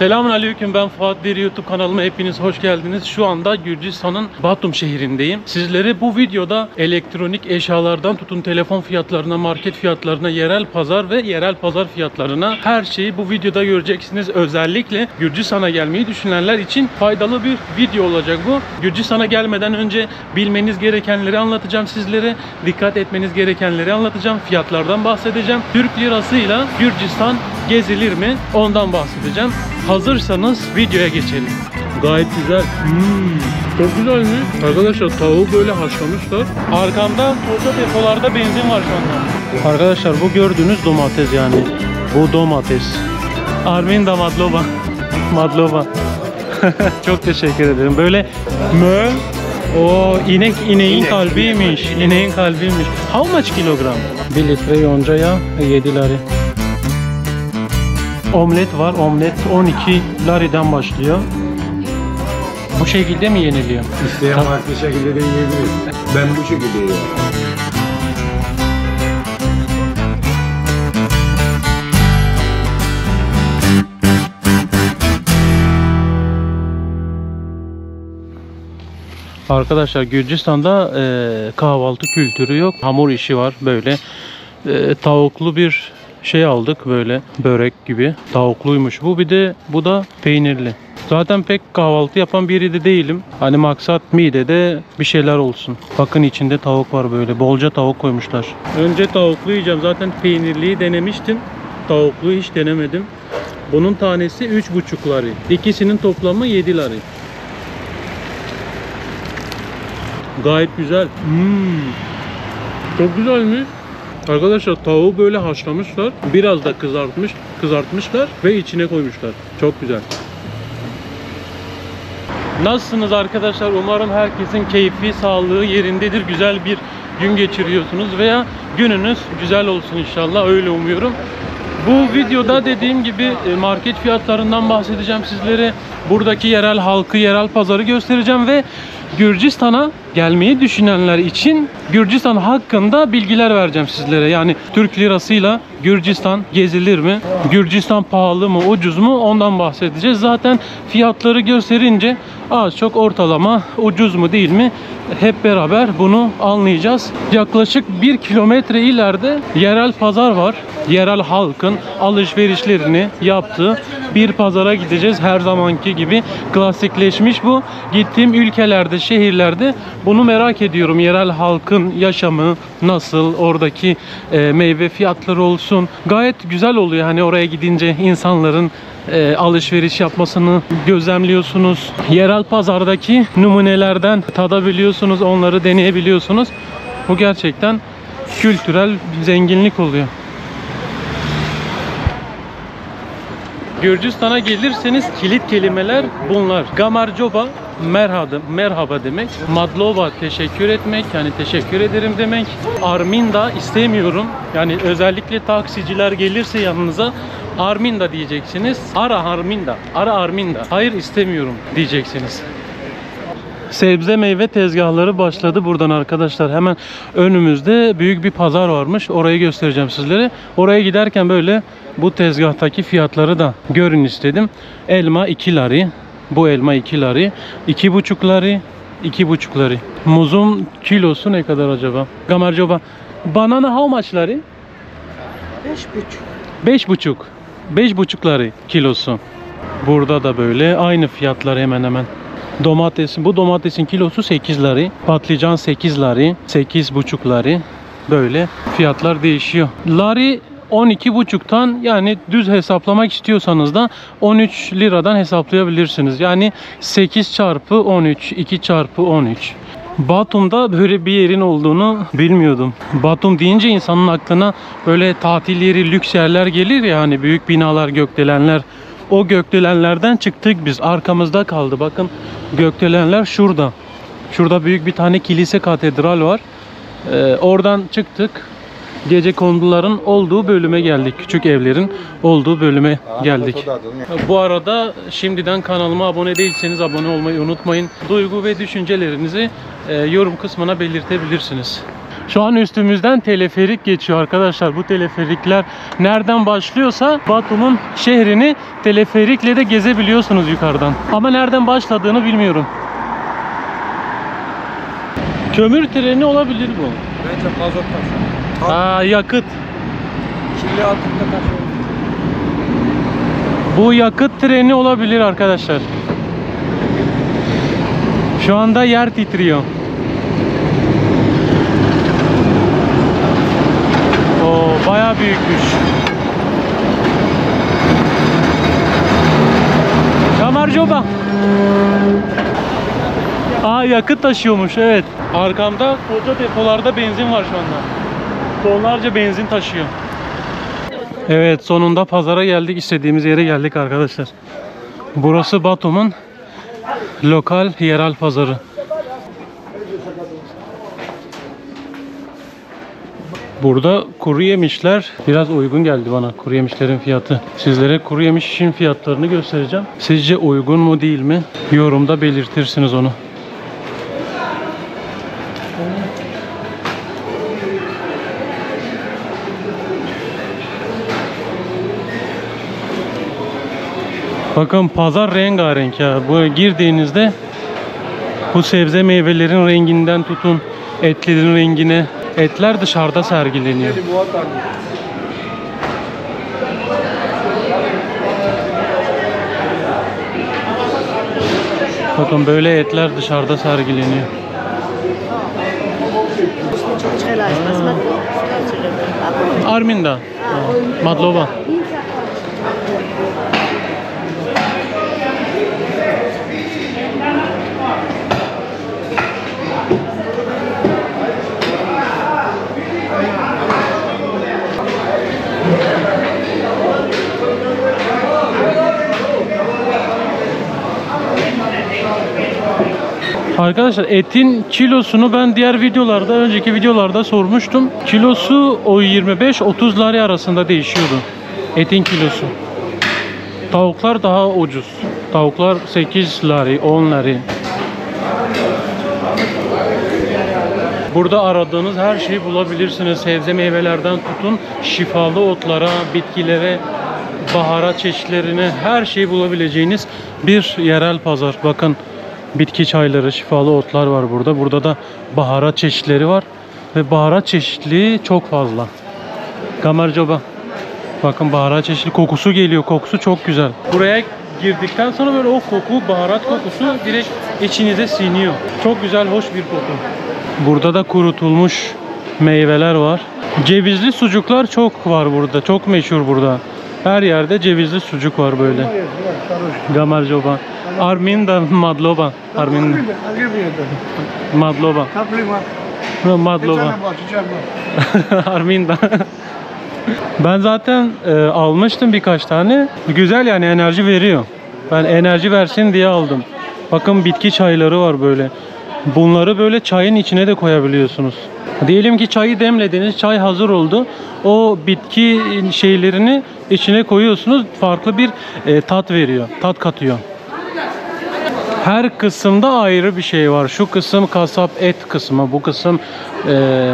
Selamünaleyküm, ben Fuat Deri, YouTube kanalıma hepiniz hoş geldiniz. Şu anda Gürcistan'ın Batum şehrindeyim. Sizlere bu videoda elektronik eşyalardan tutun telefon fiyatlarına, market fiyatlarına, yerel pazar ve yerel pazar fiyatlarına her şeyi bu videoda göreceksiniz. Özellikle Gürcistan'a gelmeyi düşünenler için faydalı bir video olacak bu. Gürcistan'a gelmeden önce bilmeniz gerekenleri anlatacağım sizlere. Dikkat etmeniz gerekenleri anlatacağım. Fiyatlardan bahsedeceğim. Türk lirasıyla Gürcistan gezilir mi? Ondan bahsedeceğim. Hazırsanız videoya geçelim. Gayet güzel. Çok güzelmiş. Arkadaşlar tavuğu böyle haşlamışlar. Arkamda koca depolarda benzin var şu anda. Arkadaşlar bu gördüğünüz domates yani. Bu domates. Arminda madloba. Madloba. Çok teşekkür ederim. Böyle o ineğin kalbiymiş. İneğin kalbiymiş. How much kilogram? 1 litre yonca yağı 7 lari. Omlet var. Omlet 12 lari'den başlıyor. Bu şekilde mi yeniliyor? İsteyen farklı şekilde de yiyebilir. Ben bu şekilde yiyorum. Arkadaşlar Gürcistan'da kahvaltı kültürü yok. Hamur işi var böyle. Tavuklu bir şey aldık böyle börek gibi. Tavukluymuş bu. Bir de bu da peynirli. Zaten pek kahvaltı yapan biri de değilim. Hani maksat midede bir şeyler olsun. Bakın içinde tavuk var böyle. Bolca tavuk koymuşlar. Önce tavuklu yiyeceğim. Zaten peynirliyi denemiştim. Tavukluyu hiç denemedim. Bunun tanesi 3,5 lari. İkisinin toplamı 7 lari. Gayet güzel. Çok güzelmiş. Arkadaşlar tavuğu böyle haşlamışlar. Biraz da kızartmışlar ve içine koymuşlar. Çok güzel. Nasılsınız arkadaşlar? Umarım herkesin keyfi, sağlığı yerindedir. Güzel bir gün geçiriyorsunuz veya gününüz güzel olsun inşallah. Öyle umuyorum. Bu videoda dediğim gibi market fiyatlarından bahsedeceğim sizlere. Buradaki yerel halkı, yerel pazarı göstereceğim ve Gürcistan'a gelmeyi düşünenler için Gürcistan hakkında bilgiler vereceğim sizlere. Yani Türk lirasıyla Gürcistan gezilir mi? Gürcistan pahalı mı, ucuz mu? Ondan bahsedeceğiz. Zaten fiyatları gösterince az çok ortalama ucuz mu değil mi? Hep beraber bunu anlayacağız. Yaklaşık 1 kilometre ileride yerel pazar var. Yerel halkın alışverişlerini yaptığı bir pazara gideceğiz. Her zamanki gibi klasikleşmiş bu. Gittiğim ülkelerde, şehirlerde bunu merak ediyorum. Yerel halkın yaşamı nasıl? Oradaki meyve fiyatları olsun. Gayet güzel oluyor. Hani oraya gidince insanların alışveriş yapmasını gözlemliyorsunuz. Yerel pazardaki numunelerden tadabiliyorsunuz. Onları deneyebiliyorsunuz. Bu gerçekten kültürel zenginlik oluyor. Gürcistan'a gelirseniz kilit kelimeler bunlar. Gamarjoba merhaba demek. Madlova teşekkür etmek, yani teşekkür ederim demek. Arminda istemiyorum. Yani özellikle taksiciler gelirse yanınıza Arminda diyeceksiniz. Ara Arminda. Hayır istemiyorum diyeceksiniz. Sebze meyve tezgahları başladı buradan arkadaşlar. Hemen önümüzde büyük bir pazar varmış. Orayı göstereceğim sizlere. Oraya giderken böyle bu tezgahtaki fiyatları da görün istedim. Elma 2 lari. Bu elma 2 lari. 2,5 lari. 2,5 lari. Muzun kilosu ne kadar acaba? Gamarjoba. Banana how much lari? 5,5. 5,5 lari kilosu. Burada da böyle aynı fiyatlar hemen hemen. Bu domatesin kilosu 8 lari. Patlıcan 8 lari. 8,5 lari. Böyle fiyatlar değişiyor. Lari 12,5'tan, yani düz hesaplamak istiyorsanız da 13 liradan hesaplayabilirsiniz. Yani 8 çarpı 13, 2 çarpı 13. Batum'da böyle bir yerin olduğunu bilmiyordum. Batum deyince insanın aklına böyle tatil yeri, lüks yerler gelir ya, hani büyük binalar, gökdelenler. O gökdelenlerden çıktık biz. Arkamızda kaldı. Bakın gökdelenler şurada. Şurada büyük bir tane kilise, katedral var. Oradan çıktık. Gecekonduların olduğu bölüme geldik. Küçük evlerin olduğu bölüme geldik. Bu arada şimdiden kanalıma abone değilseniz abone olmayı unutmayın. Duygu ve düşüncelerinizi yorum kısmına belirtebilirsiniz. Şu an üstümüzden teleferik geçiyor arkadaşlar. Bu teleferikler nereden başlıyorsa Batum'un şehrini teleferikle de gezebiliyorsunuz yukarıdan. Ama nereden başladığını bilmiyorum. Kömür treni olabilir bu. Bence mazot taşı. Yakıt. Kirli altında taşı. Bu yakıt treni olabilir arkadaşlar. Şu anda yer titriyor. Oo, bayağı büyükmüş. Kamarcoba. Yakıt taşıyormuş, evet. Arkamda koca depolarda benzin var şu anda. Tonlarca benzin taşıyor. Evet, sonunda pazara geldik. İstediğimiz yere geldik arkadaşlar. Burası Batum'un lokal yerel pazarı. Burada kuru yemişler biraz uygun geldi bana, kuru yemişlerin fiyatı. Sizlere kuru yemişin fiyatlarını göstereceğim. Sizce uygun mu değil mi? Yorumda belirtirsiniz onu. Bakın pazar rengarenk ya. Buraya girdiğinizde bu sebze meyvelerin renginden tutun etlerin rengine. Etler dışarıda sergileniyor. Bakın böyle etler dışarıda sergileniyor. Arminda. Madlova. Arkadaşlar etin kilosunu ben diğer videolarda, önceki videolarda sormuştum. Kilosu o 25-30 lari arasında değişiyordu. Etin kilosu. Tavuklar daha ucuz. Tavuklar 8 lari, 10 lari. Burada aradığınız her şeyi bulabilirsiniz. Sebze meyvelerden tutun şifalı otlara, bitkilere, baharat çeşitlerine her şeyi bulabileceğiniz bir yerel pazar. Bakın bitki çayları, şifalı otlar var burada. Burada da baharat çeşitleri var. Ve baharat çeşitliliği çok fazla. Kamarcoba. Bakın baharat çeşitli kokusu geliyor. Kokusu çok güzel. Buraya girdikten sonra böyle o koku, baharat kokusu direkt içinize siniyor. Çok güzel, hoş bir koku. Burada da kurutulmuş meyveler var. Cevizli sucuklar çok var burada. Çok meşhur burada. Her yerde cevizli sucuk var böyle. Gamarcoba. Arminda Madlova. Arminda. Madlova. Madlova. Arminda. Ben zaten almıştım birkaç tane. Güzel yani, enerji veriyor. Ben enerji versin diye aldım. Bakın bitki çayları var böyle. Bunları böyle çayın içine de koyabiliyorsunuz. Diyelim ki çayı demlediniz, çay hazır oldu. O bitki şeylerini içine koyuyorsunuz. Farklı bir tat veriyor, tat katıyor. Her kısımda ayrı bir şey var. Şu kısım kasap et kısmı, bu kısım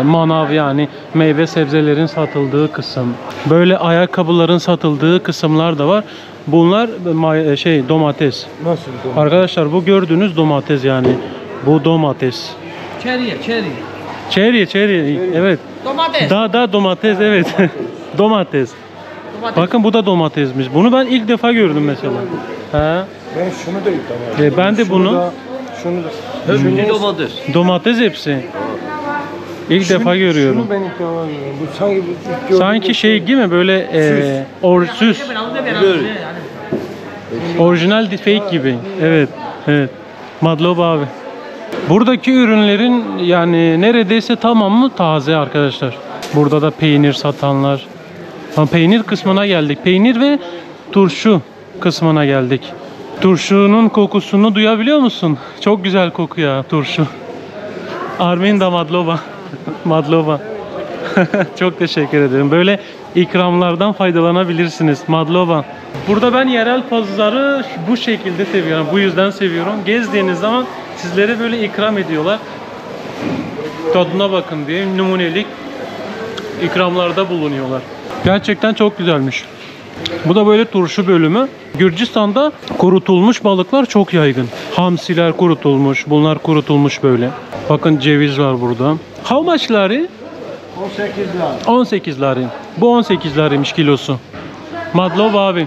manav yani meyve sebzelerin satıldığı kısım. Böyle ayakkabıların satıldığı kısımlar da var. Bunlar domates. Nasıl domates? Arkadaşlar bu gördüğünüz domates yani. Bu domates. Cherry. Evet. Domates. Daha domates, evet. Domates. Bakın bu da domatesmiş. Bunu ben ilk defa gördüm mesela. Ha? Ben şunu da yıkamadım. Ben de bunu. Şunu Domates. Domates hepsi. İlk defa görüyorum. Şunu ben yıkamadım. Bu sanki Sanki şey gibi mi böyle süs. Orijinal fake gibi. Evet. Evet. Madloba abi. Buradaki ürünlerin yani neredeyse tamamı taze arkadaşlar. Burada da peynir satanlar. Peynir kısmına geldik. Peynir ve turşu kısmına geldik. Turşunun kokusunu duyabiliyor musun? Çok güzel kokuyor turşu. Arminda Madlova. Madlova. Çok teşekkür ederim. Böyle ikramlardan faydalanabilirsiniz. Madlova. Burada ben yerel pazarı bu şekilde seviyorum. Bu yüzden seviyorum. Gezdiğiniz zaman sizlere böyle ikram ediyorlar. tadına bakın diye numunelik ikramlarda bulunuyorlar. Gerçekten çok güzelmiş. Bu da böyle turşu bölümü. Gürcistan'da kurutulmuş balıklar çok yaygın. Hamsiler kurutulmuş, bunlar kurutulmuş böyle. Bakın ceviz var burada. How much lari? 18 lira. 18 lari. Bu 18 lariymiş kilosu. Madlov abi.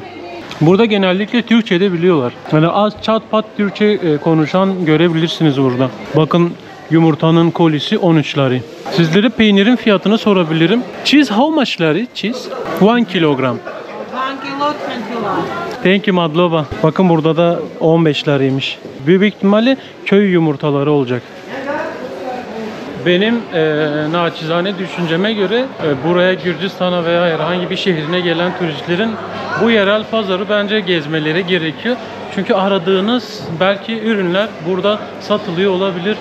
Burada genellikle Türkçe de biliyorlar. Yani az çat pat Türkçe konuşan görebilirsiniz burada. Bakın yumurtanın kolisi 13 lari. Sizlere peynirin fiyatını sorabilirim. Cheese how much lari? Cheese? 1 kilogram. 1 kilo 20 lira. Thank you Madlova. Bakın burada da 15 larıymış. Büyük ihtimalle köy yumurtaları olacak. Benim naçizane düşünceme göre buraya Gürcistan'a veya herhangi bir şehrine gelen turistlerin bu yerel pazarı bence gezmeleri gerekiyor. Çünkü aradığınız belki ürünler burada satılıyor olabilir.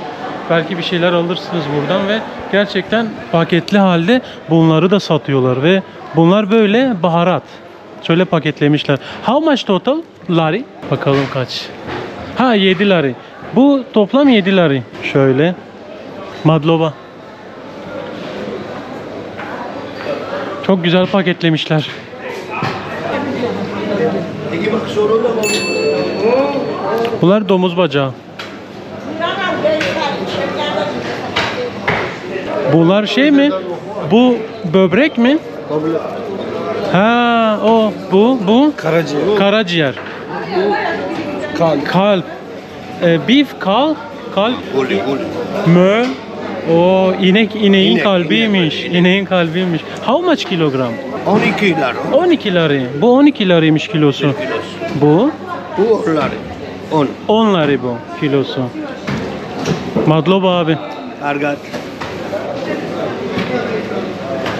Belki bir şeyler alırsınız buradan ve gerçekten paketli halde bunları da satıyorlar ve bunlar böyle baharat. Şöyle paketlemişler. How much total? Lari. Bakalım kaç. Ha 7 lari. Bu toplam 7 lari. Şöyle. Madlova. Çok güzel paketlemişler. Bunlar domuz bacağı. Bunlar şey mi? Bu böbrek mi? Ha, o bu Karaciğer. karaciğer. Kalp. Kalp. Beef kalp. Guli. Mö. O ineğin İnek, kalbiymiş. inek. İneğin kalbiymiş. How much kilogram? 12 lira. 12 lari. Bu 12 lariymiş kilosu. Bu Bu 10 lira. 10. 10 lari bu kilosu. Madlob abi. Argat.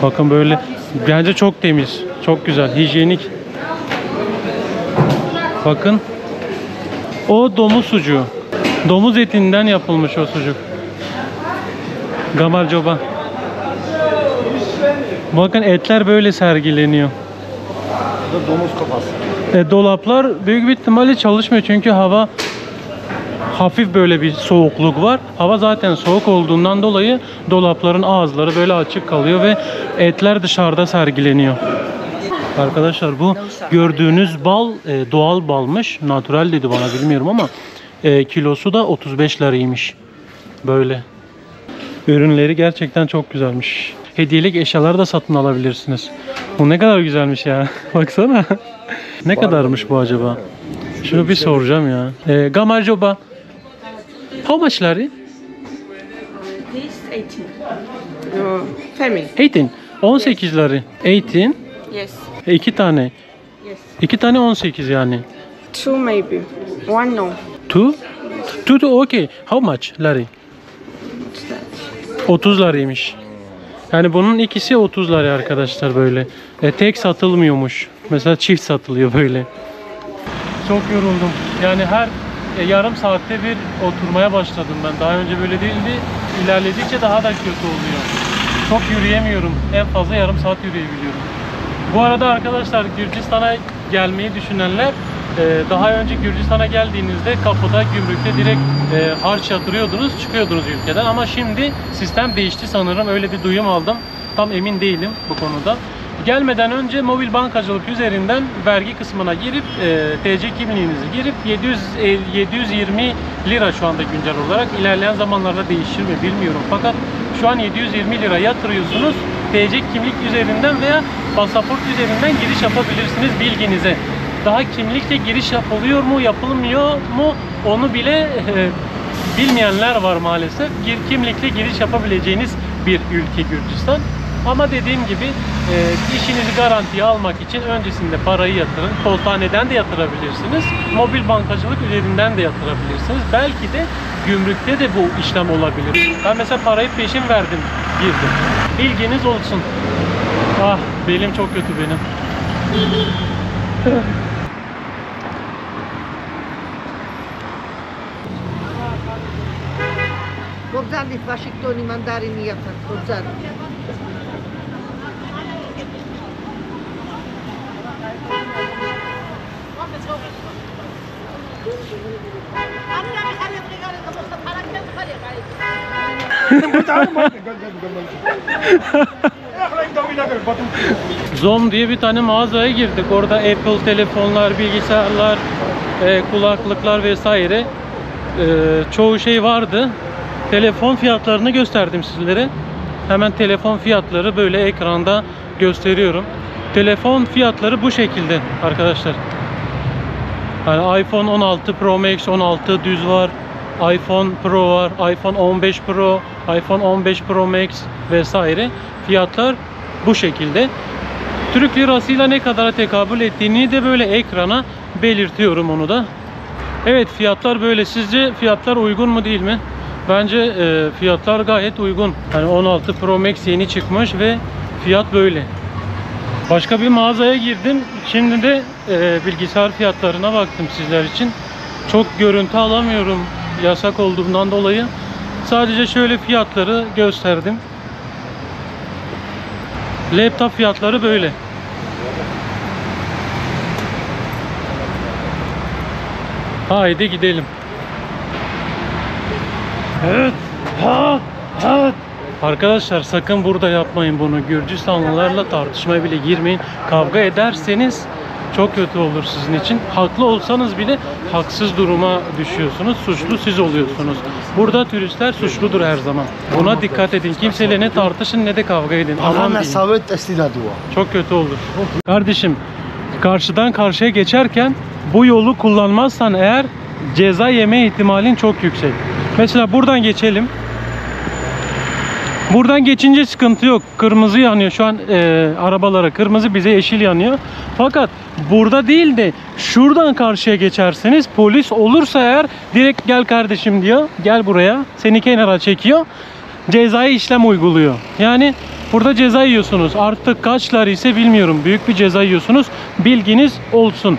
Bakın böyle. Bence çok temiz. Çok güzel. Hijyenik. Bakın. O domuz sucuğu. Domuz etinden yapılmış o sucuk. Gamarcoba. Bakın etler böyle sergileniyor. Bu da domuz kafası. Dolaplar büyük bir ihtimalle çalışmıyor çünkü hava hafif böyle bir soğukluk var. Hava zaten soğuk olduğundan dolayı dolapların ağızları böyle açık kalıyor ve etler dışarıda sergileniyor. Arkadaşlar bu gördüğünüz bal doğal balmış. Natural dedi bana bilmiyorum ama kilosu da 35 liraymış. Böyle. Ürünleri gerçekten çok güzelmiş. Hediyelik eşyalar da satın alabilirsiniz. Bu ne kadar güzelmiş ya. Baksana. Ne kadarmış bu acaba? Şunu bir soracağım ya. Gamarcoba. How much lari? This 18. Family. 18. 18 lari. 18. Yes. 2 tane. Yes. 2 tane 18 yani. 2 maybe. 1 no. 2? 2 okay. How much lari? 30 larıymış. Yani bunun ikisi 30 lari arkadaşlar böyle. Tek satılmıyormuş. Mesela çift satılıyor böyle. Çok yoruldum. Yani her yarım saatte bir oturmaya başladım ben. Daha önce böyle değildi. İlerledikçe daha da kötü oluyor. Çok yürüyemiyorum. En fazla yarım saat yürüyebiliyorum. Bu arada arkadaşlar Gürcistan'a gelmeyi düşünenler daha önce Gürcistan'a geldiğinizde kapıda gümrükte direkt harç yatırıyordunuz, çıkıyordunuz ülkeden ama şimdi sistem değişti sanırım, öyle bir duyum aldım. Tam emin değilim bu konuda. Gelmeden önce mobil bankacılık üzerinden vergi kısmına girip TC kimliğinizi girip 720 lira şu anda güncel olarak, ilerleyen zamanlarda değişir mi bilmiyorum fakat şu an 720 lira yatırıyorsunuz. TC kimlik üzerinden veya pasaport üzerinden giriş yapabilirsiniz, bilginize. Daha kimlikle giriş yapılıyor mu, yapılmıyor mu onu bile bilmeyenler var maalesef. Kimlikle giriş yapabileceğiniz bir ülke Gürcistan. Ama dediğim gibi işinizi garantiye almak için öncesinde parayı yatırın. Koltaneden de yatırabilirsiniz. Mobil bankacılık üzerinden de yatırabilirsiniz. Belki de gümrükte de bu işlem olabilir. Ben mesela parayı peşin verdim, girdim. Bilginiz olsun. Ah, belim çok kötü benim. Gorzani Washingtoni mandarini yakan Gorzani. Zom diye bir tane mağazaya girdik. Orada Apple telefonlar, bilgisayarlar, kulaklıklar vesaire çoğu şey vardı. Telefon fiyatlarını gösterdim sizlere. Hemen telefon fiyatları böyle ekranda gösteriyorum. Telefon fiyatları bu şekilde arkadaşlar. Yani iPhone 16 Pro Max, 16 düz var. iPhone Pro var, iPhone 15 Pro, iPhone 15 Pro Max vesaire. Fiyatlar bu şekilde. Türk lirasıyla ne kadara tekabül ettiğini de böyle ekrana belirtiyorum onu da. Evet, fiyatlar böyle. Sizce fiyatlar uygun mu değil mi? Bence fiyatlar gayet uygun. Yani 16 Pro Max yeni çıkmış ve fiyat böyle. Başka bir mağazaya girdim. Şimdi de bilgisayar fiyatlarına baktım sizler için. Çok görüntü alamıyorum yasak olduğundan dolayı. Sadece şöyle fiyatları gösterdim. Laptop fiyatları böyle. Haydi gidelim. Evet. Arkadaşlar sakın burada yapmayın bunu. Gürcistanlılarla tartışmaya bile girmeyin. Kavga ederseniz çok kötü olur sizin için. Haklı olsanız bile haksız duruma düşüyorsunuz. Suçlu siz oluyorsunuz. Burada turistler suçludur her zaman. Buna dikkat edin. Kimseyle ne tartışın ne de kavga edin. Aman diyeyim. Çok kötü olur. Kardeşim, karşıdan karşıya geçerken bu yolu kullanmazsan eğer ceza yeme ihtimalin çok yüksek. Mesela buradan geçelim. Buradan geçince sıkıntı yok. Kırmızı yanıyor. Şu an arabalara kırmızı, bize yeşil yanıyor. Fakat burada değil de şuradan karşıya geçerseniz polis olursa eğer direkt gel kardeşim diyor. Gel buraya. Seni kenara çekiyor. Cezai işlem uyguluyor. Yani burada ceza yiyorsunuz. Artık kaçlar ise bilmiyorum. Büyük bir ceza yiyorsunuz. Bilginiz olsun.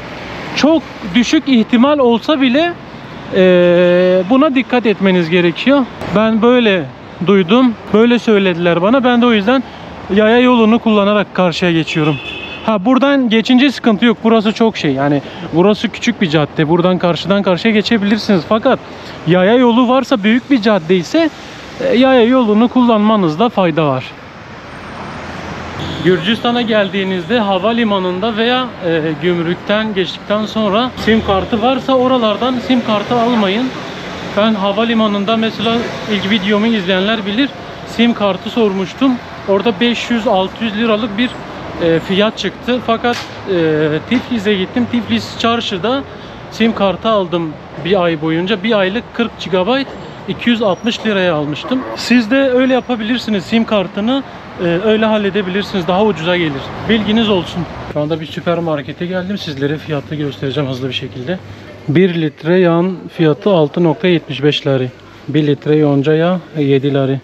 Çok düşük ihtimal olsa bile buna dikkat etmeniz gerekiyor. Ben böyle duydum. Böyle söylediler bana. Ben de o yüzden yaya yolunu kullanarak karşıya geçiyorum. Ha, buradan geçince sıkıntı yok. Burası çok şey. Yani burası küçük bir cadde. Buradan karşıdan karşıya geçebilirsiniz. Fakat yaya yolu varsa, büyük bir cadde ise yaya yolunu kullanmanızda fayda var. Gürcistan'a geldiğinizde havalimanında veya gümrükten geçtikten sonra sim kartı varsa oralardan sim kartı almayın. Ben havalimanında mesela ilk videomu izleyenler bilir, sim kartı sormuştum. Orada 500-600 liralık bir fiyat çıktı. Fakat Tiflis'e gittim. Tiflis çarşıda sim kartı aldım bir ay boyunca. Bir aylık 40 GB 260 liraya almıştım. Siz de öyle yapabilirsiniz. Sim kartını öyle halledebilirsiniz. Daha ucuza gelir. Bilginiz olsun. Şu anda bir süpermarkete geldim. Sizlere fiyatı göstereceğim hızlı bir şekilde. 1 litre yağın fiyatı 6.75 lari. 1 litre yonca yağ 7 lari.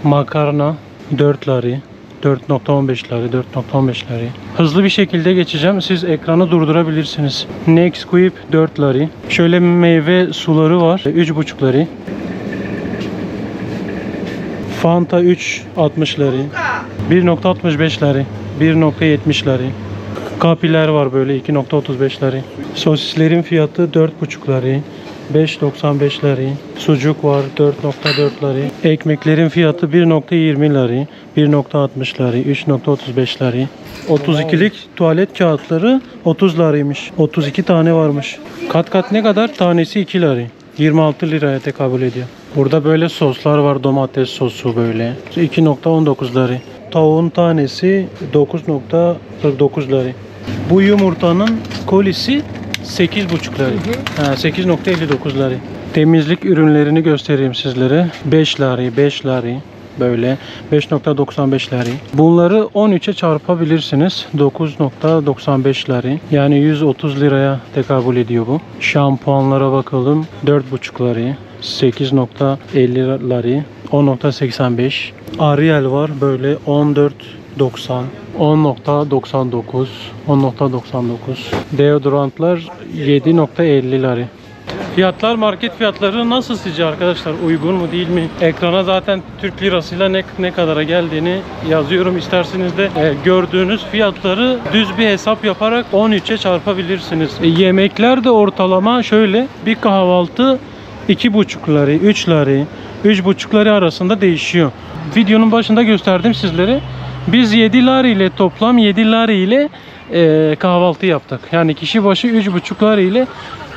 Makarna 4 lari. 4.15 lari, 4.15 lari. Hızlı bir şekilde geçeceğim. Siz ekranı durdurabilirsiniz. Nesquik 4 lari. Şöyle meyve suları var. 3.5 lari. Fanta 3.60 lari. 1.65 lari. 1.70 lari. Kapiler var böyle 2.35 lari. Sosislerin fiyatı 4.5 lari. 5.95 lari. Sucuk var 4.4 lari. Ekmeklerin fiyatı 1.20 lari. 1.60 lari. 3.35 lari. 32'lik tuvalet kağıtları 30 lariymiş. 32 tane varmış. Kat kat ne kadar? Tanesi 2 lari. 26 liraya tekabül ediyor. Burada böyle soslar var. Domates sosu böyle. 2.19 lari. Tavuğun tanesi 9.49 lari. Bu yumurtanın kolisi 8.5 lari. 8.59 lari. Temizlik ürünlerini göstereyim sizlere. 5 lari, 5 lari. Böyle 5.95 lari. Bunları 13'e çarpabilirsiniz. 9.95 lari. Yani 130 liraya tekabül ediyor bu. Şampuanlara bakalım. 4.5 lari. 8.50 lari. 10.85. Ariel var böyle 14.90. 10.99. 10.99. Deodorantlar 7.50 lari. Fiyatlar, market fiyatları nasıl sizce arkadaşlar? Uygun mu değil mi? Ekrana zaten Türk lirasıyla ne kadara geldiğini yazıyorum. İsterseniz de gördüğünüz fiyatları düz bir hesap yaparak 13'e çarpabilirsiniz. Yemekler de ortalama şöyle: bir kahvaltı 2,5 lari, 3 lari, 3,5 lari arasında değişiyor. Videonun başında gösterdim sizlere. Biz 7 lari ile, toplam 7 lari ile kahvaltı yaptık. Yani kişi başı 3,5 lari ile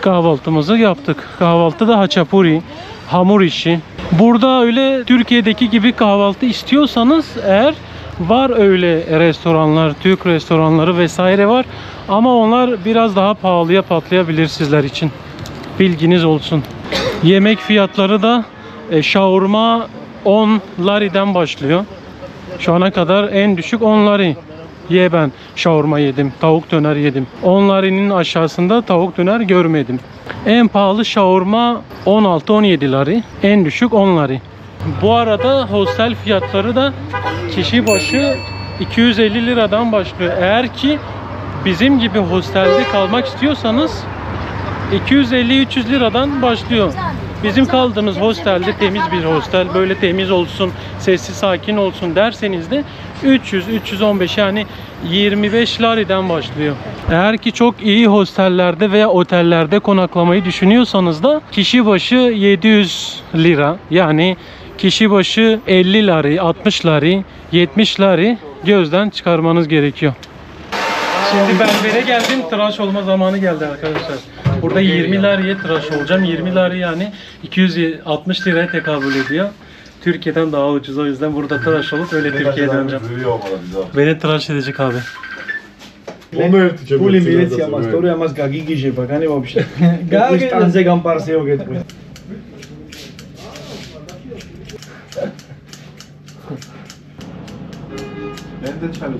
kahvaltımızı yaptık. Kahvaltı da haçapuri, hamur işi. Burada öyle Türkiye'deki gibi kahvaltı istiyorsanız eğer, var öyle restoranlar, Türk restoranları vesaire var. Ama onlar biraz daha pahalıya patlayabilir sizler için. Bilginiz olsun. Yemek fiyatları da şaurma 10 lari'den başlıyor. Şu ana kadar en düşük 10 lari. Ben şaurma yedim, tavuk döner yedim. 10 lari'nin aşağısında tavuk döner görmedim. En pahalı şaurma 16-17 lari, en düşük 10 lari. Bu arada hostel fiyatları da kişi başı 250 liradan başlıyor. Eğer ki bizim gibi hostelde kalmak istiyorsanız 250-300 liradan başlıyor. Bizim kaldığımız hostelde, temiz bir hostel, böyle temiz olsun, sessiz sakin olsun derseniz de 300-315, yani 25 lari'den başlıyor. Eğer ki çok iyi hostellerde veya otellerde konaklamayı düşünüyorsanız da kişi başı 700 lira, yani kişi başı 50 lari, 60 lari, 70 lari gözden çıkarmanız gerekiyor. Şimdi berbere geldim, tıraş olma zamanı geldi arkadaşlar. Burada 20 lariye tıraş olacağım. 20 lari yani 260 liraya tekabül ediyor. Türkiye'den daha ucuz, o yüzden burada tıraş olup öyle Türkiye'ye döneceğim. Beni tıraş edecek abi. Puli mireția am asta, ori am asta gigi și păcane вообще. Gagi înțegam parse eu că Ben de çalışıyorum.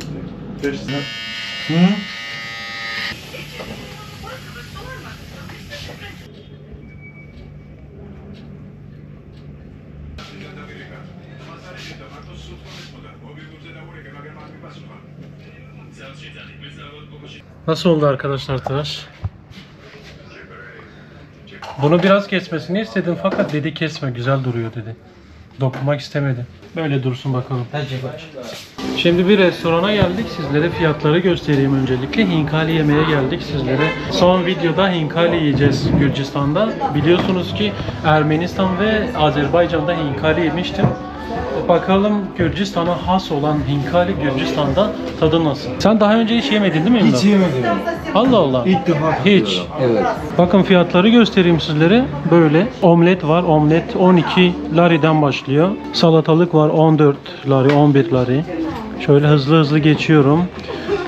Nasıl oldu arkadaşlar tıraş? Bunu biraz kesmesini istedim fakat dedi kesme, güzel duruyor dedi. Dokunmak istemedi. Böyle dursun bakalım. Şimdi bir restorana geldik. Sizlere fiyatları göstereyim öncelikle. Hinkali yemeye geldik sizlere. Son videoda hinkali yiyeceğiz Gürcistan'da. Biliyorsunuz ki Ermenistan ve Azerbaycan'da hinkali yemiştim. Bakalım Gürcistan'a has olan hinkali Gürcistan'da tadı nasıl? Sen daha önce hiç yemedin değil mi İmran? hiç yemedim. Allah Allah. İlk defa. Hiç. Evet. Bakın fiyatları göstereyim sizlere. Böyle omlet var. Omlet 12 lari'den başlıyor. Salatalık var 14 lari, 11 lari. Şöyle hızlı geçiyorum.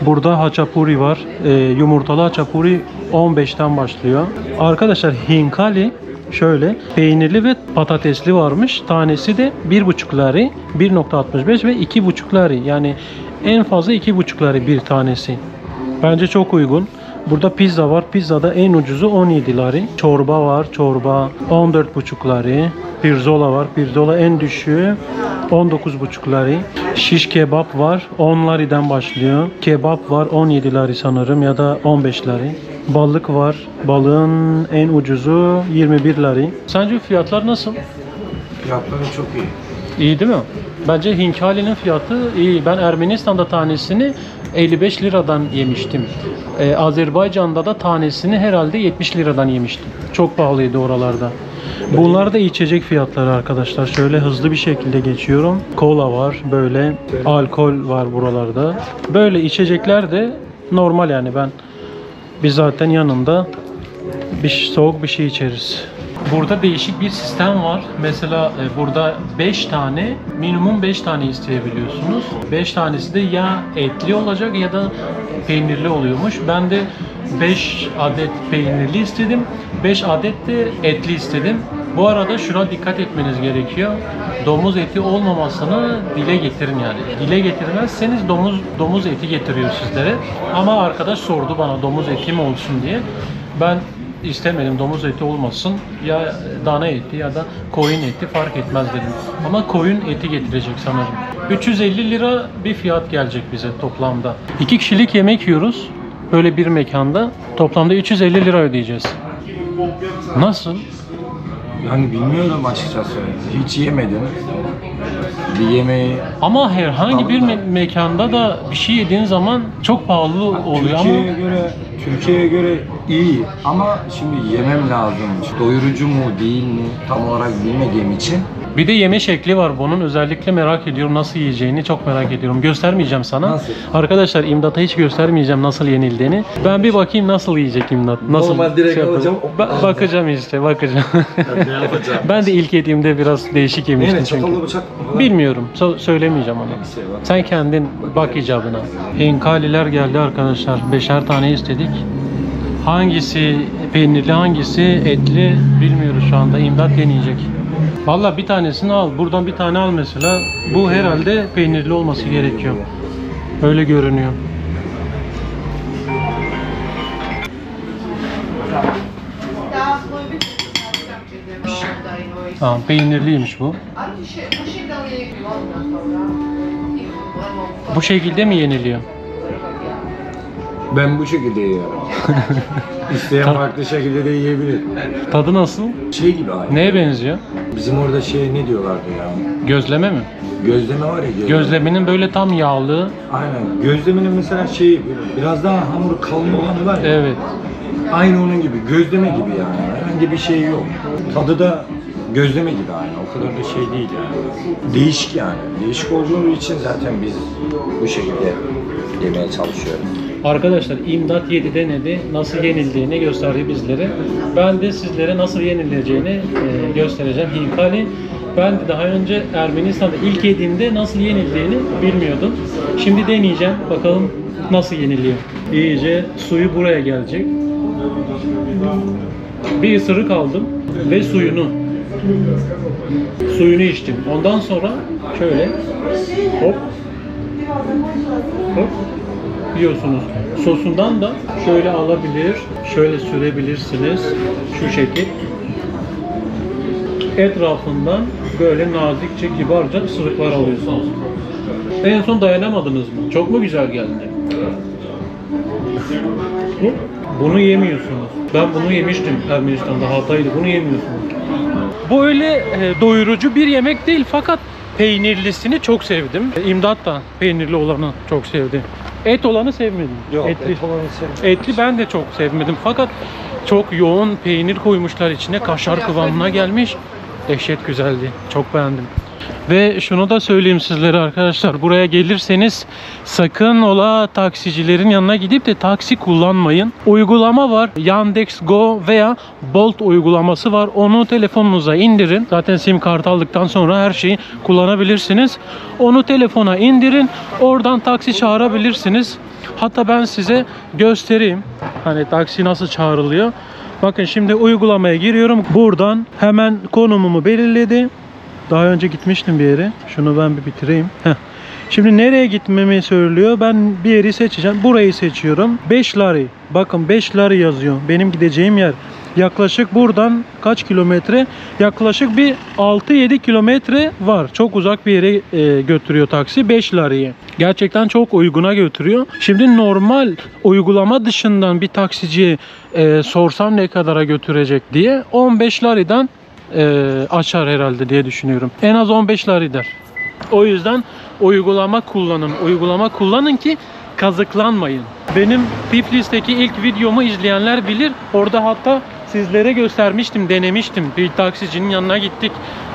Burada haçapuri var. Yumurtalı haçapuri 15'ten başlıyor. Arkadaşlar hinkali şöyle peynirli ve patatesli varmış. Tanesi de 1,5 lari, 1,65 ve 2,5 lari. Yani en fazla 2,5 lari bir tanesi. Bence çok uygun. Burada pizza var. Pizza da en ucuzu 17 lari. Çorba var. Çorba 14,5 lari. Pirzola var. Pirzola en düşüğü 19,5 lari. Şiş kebap var. 10 lari'den başlıyor. Kebap var 17 lari sanırım ya da 15 lari. Balık var. Balığın en ucuzu 21 lari. Sence fiyatlar nasıl? Fiyatları çok iyi. İyi değil mi? Bence hinkali'nin fiyatı iyi. Ben Ermenistan'da tanesini 55 liradan yemiştim. Azerbaycan'da da tanesini herhalde 70 liradan yemiştim. Çok pahalıydı oralarda. Bunlar da içecek fiyatları arkadaşlar. Şöyle hızlı bir şekilde geçiyorum. Kola var, böyle alkol var buralarda. Böyle içecekler de normal, yani biz zaten yanında soğuk bir şey içeriz. Burada değişik bir sistem var. Mesela burada 5 tane, minimum 5 tane isteyebiliyorsunuz. 5 tanesi de ya etli olacak ya da peynirli oluyormuş. Ben de 5 adet peynirli istedim. 5 adet de etli istedim. Bu arada şuna dikkat etmeniz gerekiyor. Domuz eti olmamasını dile getirin yani. Dile getirmezseniz domuz eti getiriyor sizlere. Ama arkadaş sordu bana domuz eti mi olsun diye. Ben istemedim, domuz eti olmasın, ya dana eti ya da koyun eti fark etmez dedim. Ama koyun eti getirecek sanırım. 350 lira bir fiyat gelecek bize toplamda. 2 kişilik yemek yiyoruz böyle bir mekanda. Toplamda 350 lira ödeyeceğiz. Nasıl? Yani bilmiyorum açıkçası. Hiç yemedim. Bir yemeği Ama herhangi bir mekanda da bir şey yediğin zaman çok pahalı oluyor ama Türkiye'ye göre iyi ama şimdi yemem lazım. Doyurucu mu değil mi tam olarak bilmediğim için. bir de yeme şekli var bunun. Özellikle merak ediyorum nasıl yiyeceğini, çok merak ediyorum. Göstermeyeceğim sana. Nasıl? Arkadaşlar İmdat'a hiç göstermeyeceğim nasıl yenildiğini. Ben bir bakayım nasıl yiyecek İmdat. Nasıl Normal direkt yapalım. alacağım. Bakacağım işte, bakacağım. Ne yapacağım? Ben de ilk yediğimde biraz değişik yemiştim Evet, çünkü. çatallı bıçak falan. Bilmiyorum. Söylemeyeceğim onu. şey var. Sen kendin bak icabına. Hinkaliler geldi arkadaşlar. 5'er tane istedik. Hangisi peynirli, hangisi etli bilmiyoruz şu anda. İmdat deneyecek. Vallahi bir tanesini al. Buradan bir tane al mesela. Bu herhalde peynirli olması gerekiyor. Öyle görünüyor. Tamam, peynirliymiş bu. Bu şekilde mi yeniliyor? Ben bu şekilde yiyorum. İsteyen farklı şekilde de yiyebilir. Tadı nasıl? Şey gibi aynı. Neye benziyor? Bizim orada şey ne diyorlardı ya? Gözleme mi? Gözleme var ya. Gözleme. Gözlemenin böyle tam yağlı. Aynen. Gözlemenin mesela şeyi biraz daha hamuru kalın olanı var ya. Evet. Aynı onun gibi. Gözleme gibi yani. Herhangi bir şey yok. Tadı da gözleme gibi aynı. O kadar da şey değil yani. Değişik yani. Değişik olduğu için zaten biz bu şekilde yemeye çalışıyoruz. Arkadaşlar İmdat 7 denedi. Nasıl yenildiğini gösterdi bizlere. Ben de sizlere nasıl yenileceğini göstereceğim. Hinkali. Ben de daha önce Ermenistan'da ilk yediğimde nasıl yenildiğini bilmiyordum. Şimdi deneyeceğim. Bakalım nasıl yeniliyor. İyice suyu buraya gelecek. Bir ısırık aldım ve suyunu içtim. Ondan sonra şöyle hop hop yiyorsunuz. Sosundan da şöyle alabilir, şöyle sürebilirsiniz. Şu şekil. Etrafından böyle nazikçe, kibarca ısırıklar alıyorsunuz. En son dayanamadınız mı? Çok mu güzel geldi? Bunu yemiyorsunuz. Ben bunu yemiştim Ermenistan'da, Hatay'da. Bunu yemiyorsunuz. Bu öyle doyurucu bir yemek değil fakat peynirlisini çok sevdim. İmdat da peynirli olanı çok sevdi. Et olanı sevmedim. Yok, Etli. et olanı sevmedim. Etli ben de çok sevmedim fakat çok yoğun peynir koymuşlar içine. Kaşar kıvamına gelmiş. Dehşet güzeldi. Çok beğendim. Ve şunu da söyleyeyim sizlere arkadaşlar. Buraya gelirseniz sakın ola taksicilerin yanına gidip de taksi kullanmayın. Uygulama var. Yandex.Go veya Bolt uygulaması var. Onu telefonunuza indirin. Zaten sim kartı aldıktan sonra her şeyi kullanabilirsiniz. Onu telefona indirin. Oradan taksi çağırabilirsiniz. Hatta ben size göstereyim. Hani taksi nasıl çağrılıyor. Bakın şimdi uygulamaya giriyorum. Buradan hemen konumumu belirledi. Daha önce gitmiştim bir yere. Şunu ben bir bitireyim. Heh. Şimdi nereye gitmemi söylüyor. Ben bir yeri seçeceğim. Burayı seçiyorum. 5 lari. Bakın 5 lari yazıyor. Benim gideceğim yer. Yaklaşık buradan kaç kilometre? Yaklaşık bir 6-7 kilometre var. Çok uzak bir yere götürüyor taksi. 5 lariye. Gerçekten çok uyguna götürüyor. Şimdi normal uygulama dışından bir taksiciye sorsam ne kadara götürecek diye 15 lariden açar herhalde diye düşünüyorum. En az 15 lari der. O yüzden uygulama kullanın. Uygulama kullanın ki kazıklanmayın. Benim Tiflis'teki ilk videomu izleyenler bilir. Orada hatta sizlere göstermiştim, denemiştim. Bir taksicinin yanına gittik.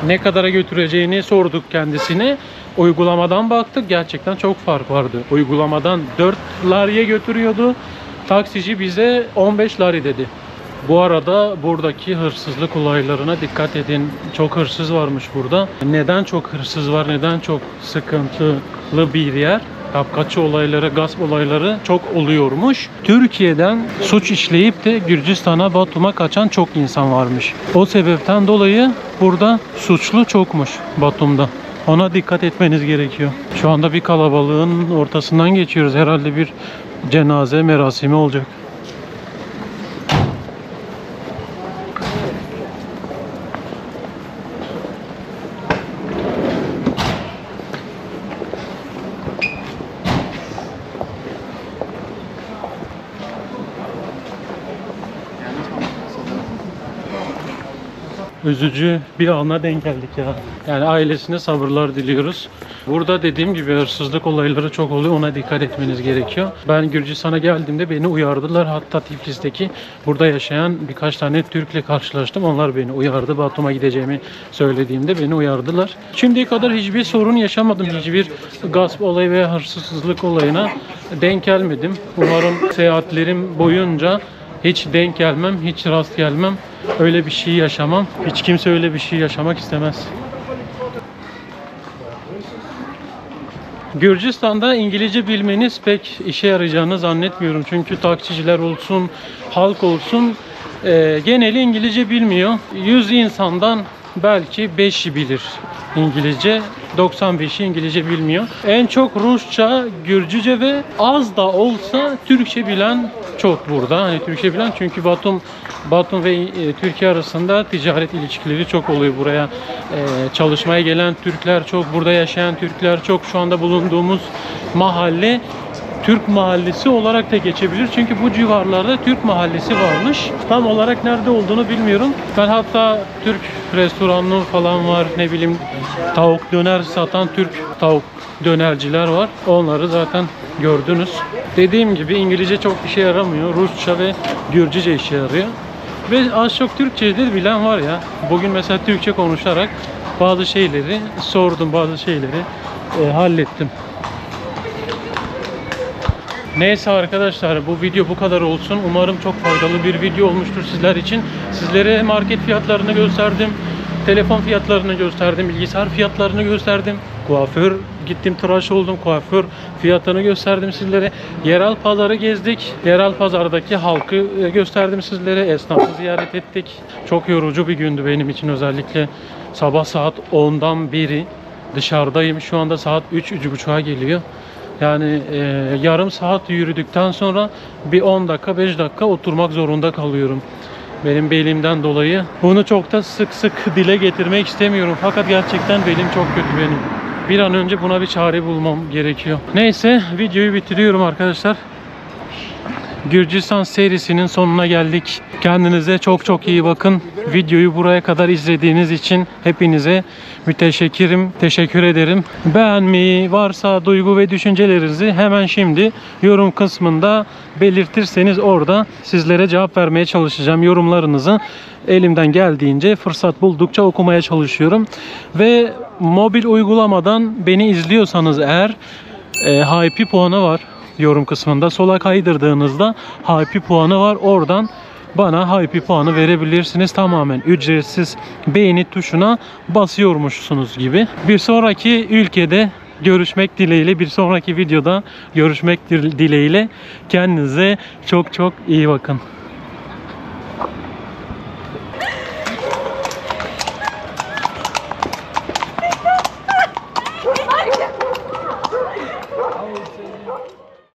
Ne kadara götüreceğini sorduk kendisine. Uygulamadan baktık. Gerçekten çok fark vardı. Uygulamadan 4 lariye götürüyordu. Taksici bize 15 lari dedi. Bu arada buradaki hırsızlık olaylarına dikkat edin. Çok hırsız varmış burada. Neden çok hırsız var? Neden çok sıkıntılı bir yer? Kapkaççı olayları, gasp olayları çok oluyormuş. Türkiye'den suç işleyip de Gürcistan'a, Batum'a kaçan çok insan varmış. O sebepten dolayı burada suçlu çokmuş Batum'da. Ona dikkat etmeniz gerekiyor. Şu anda bir kalabalığın ortasından geçiyoruz. Herhalde bir cenaze merasimi olacak. üzücü bir ana denk geldik ya. Yani ailesine sabırlar diliyoruz. Burada dediğim gibi hırsızlık olayları çok oluyor. Ona dikkat etmeniz gerekiyor. Ben Gürcistan'a geldiğimde beni uyardılar. Hatta Tiflis'teki burada yaşayan birkaç tane Türk'le karşılaştım. Onlar beni uyardı. Batum'a gideceğimi söylediğimde beni uyardılar. Şimdiye kadar hiçbir sorun yaşamadım. Hiçbir gasp olayı veya hırsızlık olayına denk gelmedim. Umarım seyahatlerim boyunca hiç denk gelmem, hiç rast gelmem. Öyle bir şey yaşamam. Hiç kimse öyle bir şey yaşamak istemez. Gürcistan'da İngilizce bilmeniz pek işe yarayacağını zannetmiyorum. Çünkü taksiciler olsun, halk olsun geneli İngilizce bilmiyor. 100 insandan belki 5'i bilir İngilizce. 95'i İngilizce bilmiyor. En çok Rusça, Gürcüce ve az da olsa Türkçe bilen çok burada. Hani Türkçe bilen, çünkü Batum ve Türkiye arasında ticaret ilişkileri çok oluyor. Buraya çalışmaya gelen Türkler çok, burada yaşayan Türkler çok. Şu anda bulunduğumuz mahalle Türk mahallesi olarak da geçebilir. Çünkü bu civarlarda Türk mahallesi varmış. Tam olarak nerede olduğunu bilmiyorum. Ben hatta Türk restoranı falan var. Ne bileyim, tavuk döner satan Türk tavuk dönerciler var. Onları zaten gördünüz. Dediğim gibi İngilizce çok işe yaramıyor. Rusça ve Gürcüce işe yarıyor. Ve az çok Türkçe de bilen var ya. Bugün mesela Türkçe konuşarak bazı şeyleri sordum, bazı şeyleri hallettim. Neyse arkadaşlar, bu video bu kadar olsun. Umarım çok faydalı bir video olmuştur sizler için. Sizlere market fiyatlarını gösterdim. Telefon fiyatlarını gösterdim. Bilgisayar fiyatlarını gösterdim. Kuaför gittim, tıraş oldum. Kuaför fiyatlarını gösterdim sizlere. Yerel pazarı gezdik. Yerel pazardaki halkı gösterdim sizlere. Esnafı ziyaret ettik. Çok yorucu bir gündü benim için, özellikle sabah saat 10'dan beri dışarıdayım. Şu anda saat 3-3.30'a geliyor. Yani yarım saat yürüdükten sonra bir 10 dakika 5 dakika oturmak zorunda kalıyorum. Benim belimden dolayı. Bunu çok da sık sık dile getirmek istemiyorum. Fakat gerçekten belim çok kötü benim. Bir an önce buna bir çare bulmam gerekiyor. Neyse, videoyu bitiriyorum arkadaşlar. Gürcistan serisinin sonuna geldik. Kendinize çok çok iyi bakın. Videoyu buraya kadar izlediğiniz için hepinize müteşekkirim. Teşekkür ederim. Beğenmeyi, varsa duygu ve düşüncelerinizi hemen şimdi yorum kısmında belirtirseniz orada sizlere cevap vermeye çalışacağım. Yorumlarınızı elimden geldiğince, fırsat buldukça okumaya çalışıyorum. Ve mobil uygulamadan beni izliyorsanız eğer HP puanı var. Yorum kısmında sola kaydırdığınızda HP puanı var. Oradan bana HP puanı verebilirsiniz. Tamamen ücretsiz, beğeni tuşuna basıyormuşsunuz gibi. Bir sonraki ülkede görüşmek dileğiyle, bir sonraki videoda görüşmek dileğiyle. Kendinize çok çok iyi bakın.